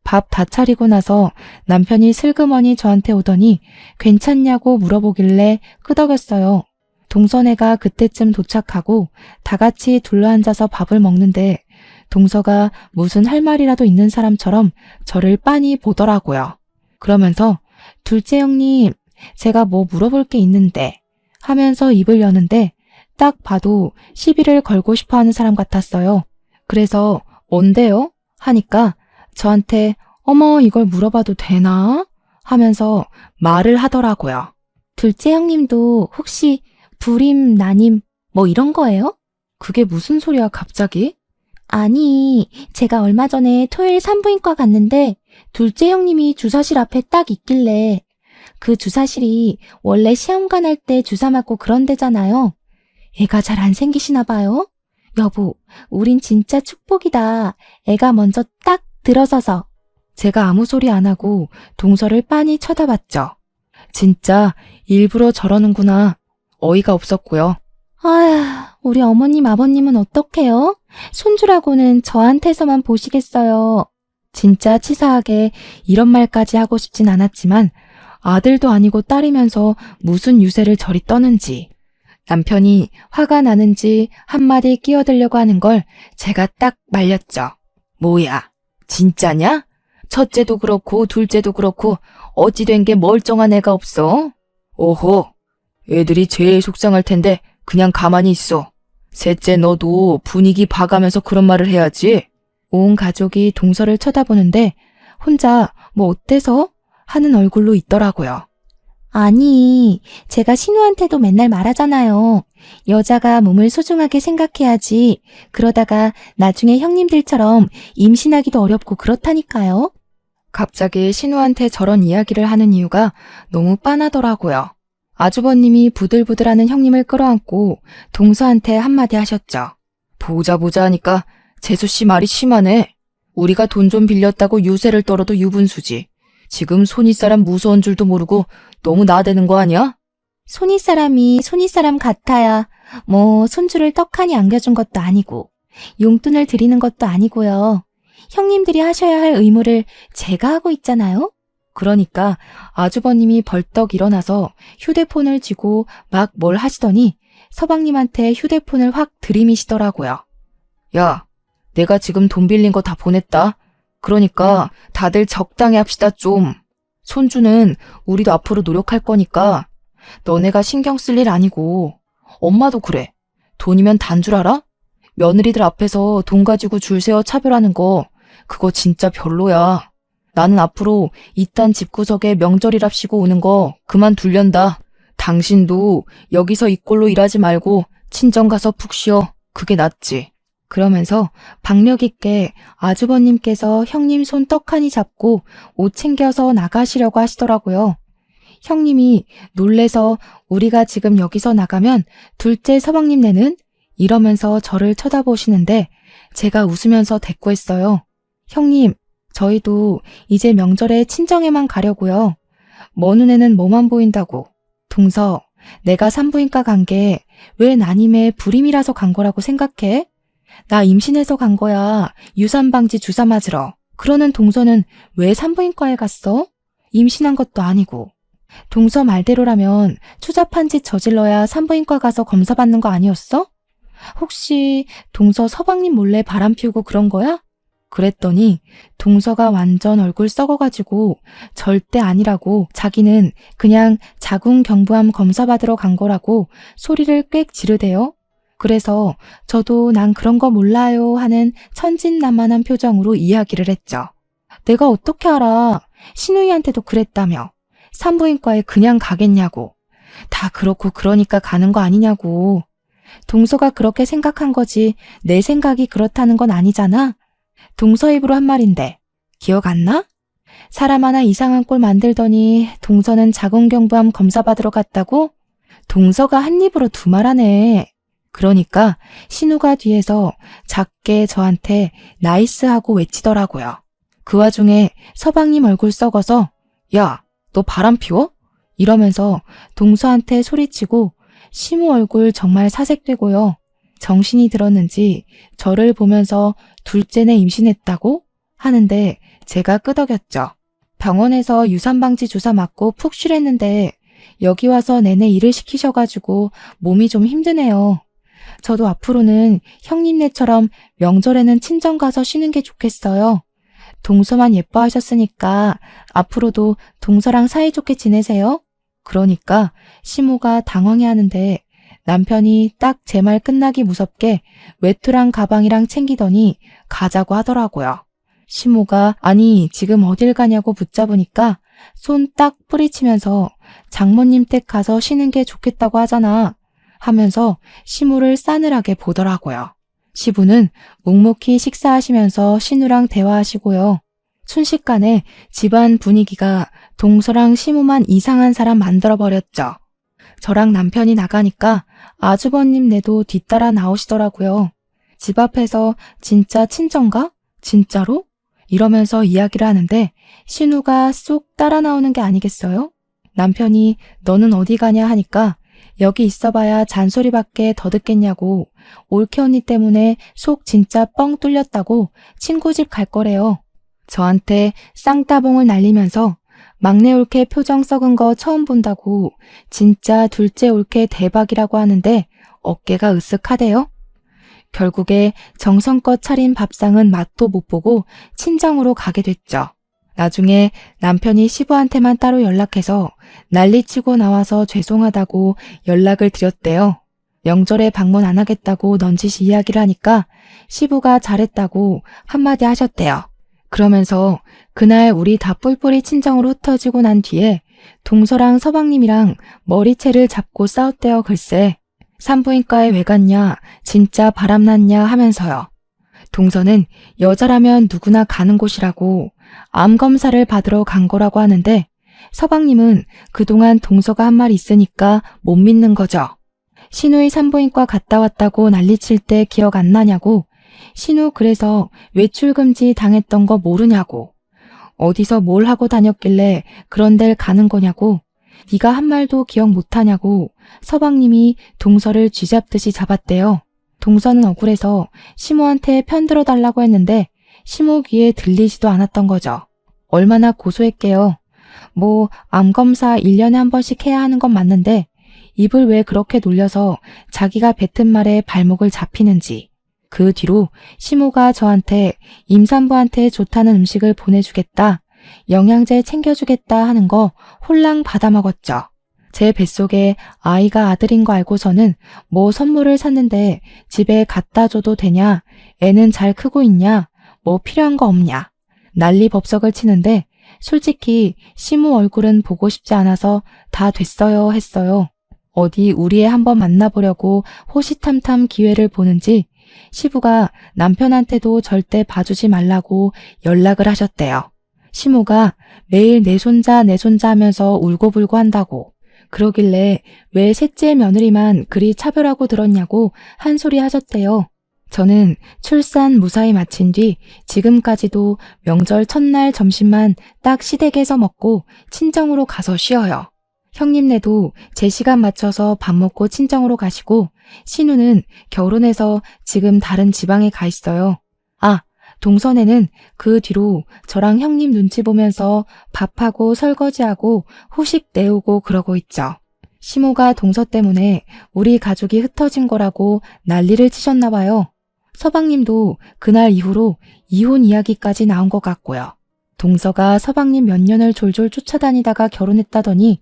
밥 다 차리고 나서 남편이 슬그머니 저한테 오더니 괜찮냐고 물어보길래 끄덕였어요. 동서네가 그때쯤 도착하고 다 같이 둘러앉아서 밥을 먹는데 동서가 무슨 할 말이라도 있는 사람처럼 저를 빤히 보더라고요. 그러면서 둘째 형님, 제가 뭐 물어볼 게 있는데 하면서 입을 여는데 딱 봐도 시비를 걸고 싶어 하는 사람 같았어요. 그래서 뭔데요? 하니까 저한테 어머 이걸 물어봐도 되나? 하면서 말을 하더라고요. 둘째 형님도 혹시 불임, 난임 뭐 이런 거예요? 그게 무슨 소리야 갑자기? 아니, 제가 얼마 전에 토요일 산부인과 갔는데 둘째 형님이 주사실 앞에 딱 있길래 그 주사실이 원래 시험관 할 때 주사 맞고 그런 데잖아요. 애가 잘 안 생기시나 봐요? 여보, 우린 진짜 축복이다. 애가 먼저 딱 들어서서. 제가 아무 소리 안 하고 동서를 빤히 쳐다봤죠. 진짜 일부러 저러는구나. 어이가 없었고요. 아휴, 우리 어머님 아버님은 어떡해요? 손주라고는 저한테서만 보시겠어요. 진짜 치사하게 이런 말까지 하고 싶진 않았지만 아들도 아니고 딸이면서 무슨 유세를 저리 떠는지 남편이 화가 나는지 한마디 끼어들려고 하는 걸 제가 딱 말렸죠. 뭐야, 진짜냐? 첫째도 그렇고 둘째도 그렇고 어찌 된 게 멀쩡한 애가 없어? 오호, 애들이 제일 속상할 텐데 그냥 가만히 있어. 셋째 너도 분위기 봐가면서 그런 말을 해야지. 온 가족이 동서를 쳐다보는데 혼자 뭐 어때서? 하는 얼굴로 있더라고요. 아니, 제가 신우한테도 맨날 말하잖아요. 여자가 몸을 소중하게 생각해야지. 그러다가 나중에 형님들처럼 임신하기도 어렵고 그렇다니까요. 갑자기 신우한테 저런 이야기를 하는 이유가 너무 빤하더라고요. 아주버님이 부들부들하는 형님을 끌어안고 동서한테 한마디 하셨죠. 보자 하니까 재수씨 말이 심하네. 우리가 돈 좀 빌렸다고 유세를 떨어도 유분수지. 지금 손윗사람 무서운 줄도 모르고 너무 나대는 거 아니야? 손윗사람이 손윗사람 같아야 뭐 손주를 떡하니 안겨준 것도 아니고 용돈을 드리는 것도 아니고요. 형님들이 하셔야 할 의무를 제가 하고 있잖아요. 그러니까 아주버님이 벌떡 일어나서 휴대폰을 쥐고 막 뭘 하시더니 서방님한테 휴대폰을 확 들이미시더라고요. 야, 내가 지금 돈 빌린 거 다 보냈다. 그러니까 다들 적당히 합시다 좀. 손주는 우리도 앞으로 노력할 거니까 너네가 신경 쓸 일 아니고. 엄마도 그래. 돈이면 단 줄 알아? 며느리들 앞에서 돈 가지고 줄 세워 차별하는 거 그거 진짜 별로야. 나는 앞으로 이딴 집구석에 명절이랍시고 오는 거 그만 둘련다. 당신도 여기서 이 꼴로 일하지 말고 친정 가서 푹 쉬어. 그게 낫지. 그러면서 박력 있게 아주버님께서 형님 손 떡하니 잡고 옷 챙겨서 나가시려고 하시더라고요. 형님이 놀래서 우리가 지금 여기서 나가면 둘째 서방님네는? 이러면서 저를 쳐다보시는데 제가 웃으면서 대꾸했어요. 형님, 저희도 이제 명절에 친정에만 가려고요. 먼 눈에는 뭐만 보인다고. 동서, 내가 산부인과 간 게 왜 난임에 불임이라서 간 거라고 생각해? 나 임신해서 간 거야. 유산방지 주사 맞으러. 그러는 동서는 왜 산부인과에 갔어? 임신한 것도 아니고. 동서 말대로라면 추잡한 짓 저질러야 산부인과 가서 검사 받는 거 아니었어? 혹시 동서 서방님 몰래 바람 피우고 그런 거야? 그랬더니 동서가 완전 얼굴 썩어가지고 절대 아니라고 자기는 그냥 자궁경부암 검사 받으러 간 거라고 소리를 꽥 지르대요. 그래서 저도 난 그런 거 몰라요 하는 천진난만한 표정으로 이야기를 했죠. 내가 어떻게 알아? 신우이한테도 그랬다며. 산부인과에 그냥 가겠냐고. 다 그렇고 그러니까 가는 거 아니냐고. 동서가 그렇게 생각한 거지 내 생각이 그렇다는 건 아니잖아. 동서 입으로 한 말인데 기억 안 나? 사람 하나 이상한 꼴 만들더니 동서는 자궁경부암 검사 받으러 갔다고? 동서가 한 입으로 두 말하네. 그러니까 신우가 뒤에서 작게 저한테 나이스하고 외치더라고요. 그 와중에 서방님 얼굴 썩어서 야, 너 바람 피워? 이러면서 동서한테 소리치고 시무 얼굴 정말 사색되고요. 정신이 들었는지 저를 보면서 둘째네 임신했다고? 하는데 제가 끄덕였죠. 병원에서 유산방지 주사 맞고 푹 쉬랬는데 여기 와서 내내 일을 시키셔가지고 몸이 좀 힘드네요. 저도 앞으로는 형님네처럼 명절에는 친정 가서 쉬는 게 좋겠어요. 동서만 예뻐하셨으니까 앞으로도 동서랑 사이좋게 지내세요. 그러니까 시모가 당황해하는데 남편이 딱 제 말 끝나기 무섭게 외투랑 가방이랑 챙기더니 가자고 하더라고요. 시모가 아니 지금 어딜 가냐고 붙잡으니까 손 딱 뿌리치면서 장모님 댁 가서 쉬는 게 좋겠다고 하잖아 하면서 시모를 싸늘하게 보더라고요. 시부는 묵묵히 식사하시면서 신우랑 대화하시고요. 순식간에 집안 분위기가 동서랑 시모만 이상한 사람 만들어버렸죠. 저랑 남편이 나가니까 아주버님네도 뒤따라 나오시더라고요. 집 앞에서 진짜 친정가? 진짜로? 이러면서 이야기를 하는데 신우가 쏙 따라 나오는 게 아니겠어요? 남편이 너는 어디 가냐 하니까 여기 있어봐야 잔소리밖에 더 듣겠냐고 올케 언니 때문에 속 진짜 뻥 뚫렸다고 친구 집 갈 거래요. 저한테 쌍따봉을 날리면서 막내 올케 표정 썩은 거 처음 본다고 진짜 둘째 올케 대박이라고 하는데 어깨가 으쓱하대요. 결국에 정성껏 차린 밥상은 맛도 못 보고 친정으로 가게 됐죠. 나중에 남편이 시부한테만 따로 연락해서 난리치고 나와서 죄송하다고 연락을 드렸대요. 명절에 방문 안 하겠다고 넌지시 이야기를 하니까 시부가 잘했다고 한마디 하셨대요. 그러면서 그날 우리 다 뿔뿔이 친정으로 흩어지고 난 뒤에 동서랑 서방님이랑 머리채를 잡고 싸웠대요. 글쎄 산부인과에 왜 갔냐 진짜 바람났냐 하면서요. 동서는 여자라면 누구나 가는 곳이라고 암검사를 받으러 간 거라고 하는데 서방님은 그동안 동서가 한 말 있으니까 못 믿는 거죠. 신우의 산부인과 갔다 왔다고 난리칠 때 기억 안 나냐고 신우 그래서 외출금지 당했던 거 모르냐고 어디서 뭘 하고 다녔길래 그런 데를 가는 거냐고 네가 한 말도 기억 못하냐고 서방님이 동서를 쥐잡듯이 잡았대요. 동서는 억울해서 시모한테 편들어 달라고 했는데 시모 귀에 들리지도 않았던 거죠. 얼마나 고소했게요. 뭐 암검사 1년에 한 번씩 해야 하는 건 맞는데 입을 왜 그렇게 놀려서 자기가 뱉은 말에 발목을 잡히는지. 그 뒤로 시모가 저한테 임산부한테 좋다는 음식을 보내주겠다, 영양제 챙겨주겠다 하는 거 홀랑 받아먹었죠. 제 뱃속에 아이가 아들인 거 알고서는 뭐 선물을 샀는데 집에 갖다 줘도 되냐, 애는 잘 크고 있냐, 뭐 필요한 거 없냐, 난리법석을 치는데 솔직히 시모 얼굴은 보고 싶지 않아서 다 됐어요 했어요. 어디 우리 애 한번 만나보려고 호시탐탐 기회를 보는지 시부가 남편한테도 절대 봐주지 말라고 연락을 하셨대요. 시모가 매일 내 손자 하면서 울고불고 한다고. 그러길래 왜 셋째 며느리만 그리 차별하고 들었냐고 한 소리 하셨대요. 저는 출산 무사히 마친 뒤 지금까지도 명절 첫날 점심만 딱 시댁에서 먹고 친정으로 가서 쉬어요. 형님네도 제 시간 맞춰서 밥 먹고 친정으로 가시고 신우는 결혼해서 지금 다른 지방에 가 있어요. 아, 동선에는 그 뒤로 저랑 형님 눈치 보면서 밥하고 설거지하고 후식 내오고 그러고 있죠. 시모가 동서 때문에 우리 가족이 흩어진 거라고 난리를 치셨나 봐요. 서방님도 그날 이후로 이혼 이야기까지 나온 것 같고요. 동서가 서방님 몇 년을 졸졸 쫓아다니다가 결혼했다더니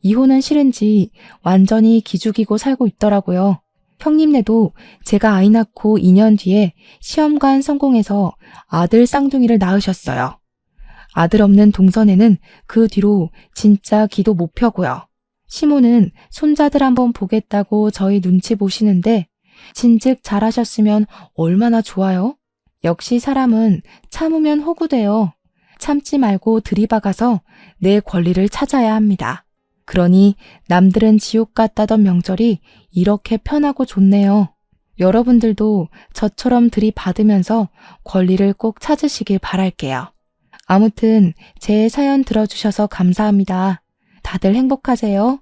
이혼은 싫은지 완전히 기죽이고 살고 있더라고요. 형님네도 제가 아이 낳고 2년 뒤에 시험관 성공해서 아들 쌍둥이를 낳으셨어요. 아들 없는 동선에는 그 뒤로 진짜 기도 못 펴고요. 시모는 손자들 한번 보겠다고 저희 눈치 보시는데 진즉 잘하셨으면 얼마나 좋아요. 역시 사람은 참으면 호구돼요. 참지 말고 들이박아서 내 권리를 찾아야 합니다. 그러니 남들은 지옥 같다던 명절이 이렇게 편하고 좋네요. 여러분들도 저처럼 들이받으면서 권리를 꼭 찾으시길 바랄게요. 아무튼 제 사연 들어주셔서 감사합니다. 다들 행복하세요.